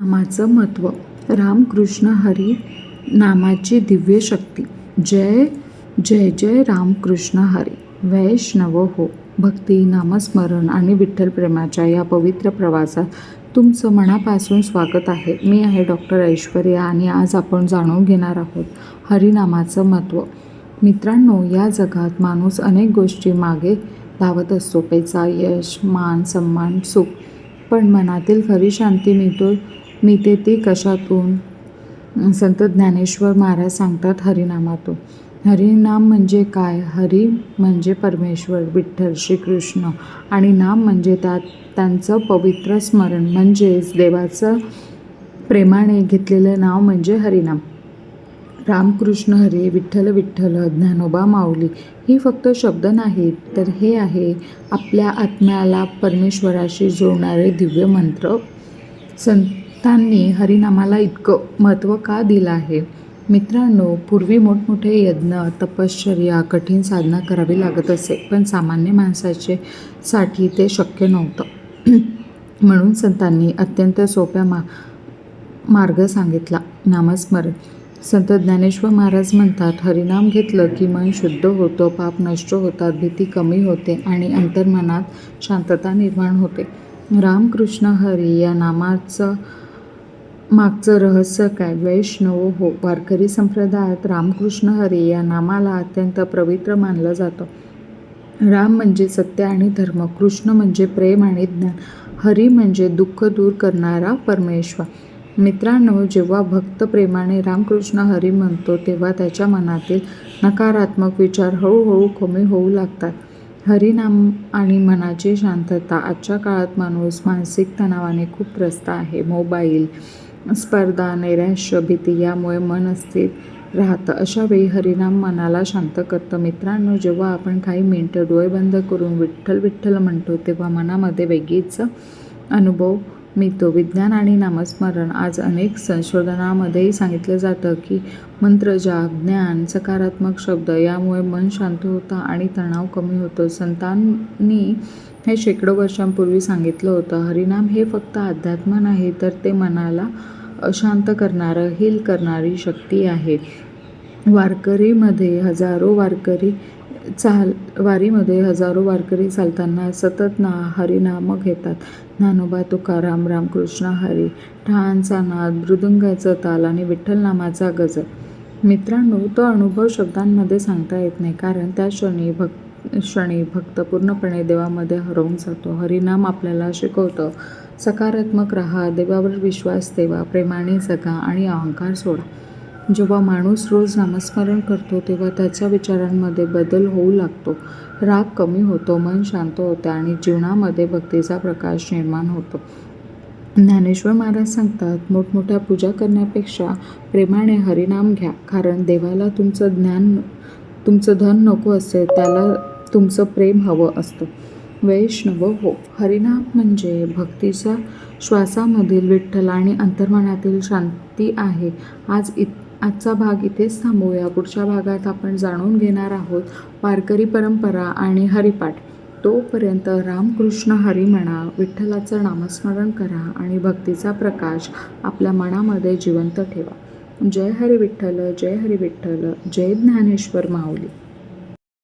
नामाचं महत्त्व. रामकृष्ण हरी नामाची दिव्य शक्ती. जय जय जय रामकृष्ण हरी. वैष्णव हो. भक्ती, नामस्मरण आणि विठ्ठल प्रेमाच्या या पवित्र प्रवासात तुमचं मनापासून स्वागत आहे. मी आहे डॉक्टर ऐश्वर्या आणि आज आपण जाणून घेणार आहोत हरिनामाचं महत्त्व. मित्रांनो, या जगात माणूस अनेक गोष्टी मागे धावत असतो. पैसा, यश, मान, सन्मान, सुख. पण मनातील खरी शांती मिळते ती कशातून? संत ज्ञानेश्वर महाराज सांगतात हरिनामातून. हरिनाम म्हणजे काय? हरी म्हणजे परमेश्वर, विठ्ठल, श्रीकृष्ण आणि नाम म्हणजे त्यांचं पवित्र स्मरण, म्हणजेच देवाचं प्रेमाने घेतलेलं नाव म्हणजे हरिनाम. रामकृष्ण हरी, विठ्ठल विठ्ठल, ज्ञानोबा माऊली ही फक्त शब्द नाहीत, तर हे आहे आपल्या आत्म्याला परमेश्वराशी जोडणारे दिव्य मंत्र. संतांनी हरिनामाला इतकं महत्त्व का दिलं आहे? मित्रांनो, पूर्वी मोठमोठे यज्ञ, तपश्चर्या, कठीण साधना करावी लागत असे, पण सामान्य माणसासाठी ते शक्य नव्हतं. म्हणून संतांनी अत्यंत सोप्या मार्ग सांगितला, नामस्मरण. संत ज्ञानेश्वर महाराज म्हणतात, हरिनाम घेतलं की मन शुद्ध होतं, पाप नष्ट होतात, भीती कमी होते आणि अंतर्मनात शांतता निर्माण होते. रामकृष्ण हरी या नामाचं मागचं रहस्य काय? वैष्णव हो. वारकरी संप्रदायात रामकृष्ण हरी या नामाला अत्यंत पवित्र मानलं जातं. राम म्हणजे सत्य आणि धर्म, कृष्ण म्हणजे प्रेम आणि ज्ञान, हरी म्हणजे दुःख दूर करणारा परमेश्वर. मित्रांनो, जेव्हा भक्त प्रेमाने रामकृष्ण हरी म्हणतो, तेव्हा त्याच्या मनातील नकारात्मक विचार हळूहळू कमी होऊ लागतात. हरिनाम आणि मनाची शांतता. आजच्या काळात माणूस मानसिक तणावाने खूप त्रस्त आहे. मोबाईल, स्पर्धा, नैराश्य, भीती यामुळे मन अस्थिर राहतं. अशा वेळी हरिनाम मनाला शांत करतं. मित्रांनो, जेव्हा आपण काही मिनिटं डोळे बंद करून विठ्ठल विठ्ठल म्हणतो, तेव्हा मनामध्ये वेगळीच अनुभव मिळतो. विज्ञान आणि नामस्मरण. आज अनेक संशोधनामध्येही सांगितलं जातं की मंत्रजाप, ज्ञान, सकारात्मक शब्द यामुळे मन शांत होतं आणि तणाव कमी होतो. संतांनी हे शेकडो वर्षांपूर्वी सांगितलं होतं. हरिनाम हे फक्त अध्यात्म नाही, तर ते मनाला शांत करणारं, हील करणारी शक्ती आहे. वारीमध्ये हजारो वारकरी चालताना सतत हरिनाम घेतात. ज्ञानोबा, तुकाराम, रामकृष्ण हरी, टाळांचा नाद, मृदुंगाचा ताल आणि विठ्ठल नामाचा गजर. मित्रांनो, तो अनुभव शब्दांमध्ये सांगता येत नाही, कारण त्या क्षणी भक्त पूर्णपणे देवामध्ये हरवून जातो. हरिनाम आपल्याला शिकवतं, सकारात्मक राहा, देवावर विश्वास ठेवा, प्रेमाने जगा आणि अहंकार सोडा. जेव्हा माणूस रोज नामस्मरण करतो, तेव्हा त्याच्या विचारांमध्ये बदल होऊ लागतो. राग कमी होतो, मन शांत होते आणि जीवनामध्ये भक्तीचा प्रकाश निर्माण होतो. ज्ञानेश्वर महाराज सांगतात, मोठमोठ्या पूजा करण्यापेक्षा प्रेमाने हरिनाम घ्या, कारण देवाला तुमचं धन नको असते, त्याला तुमचं प्रेम हवं असतं. वैष्णव हो. हरिनाम म्हणजे भक्तीच्या श्वासामधील विठ्ठल आणि अंतर्मनातील शांती आहे. आजचा भाग इथेच थांबवूया. पुढच्या भागात आपण जाणून घेणार आहोत वारकरी परंपरा आणि हरिपाठ. तोपर्यंत रामकृष्ण हरी म्हणा, विठ्ठलाचं नामस्मरण करा आणि भक्तीचा प्रकाश आपल्या मनामध्ये जिवंत ठेवा. जय हरी विठ्ठल, जय हरी विठ्ठल, जय ज्ञानेश्वर माऊली.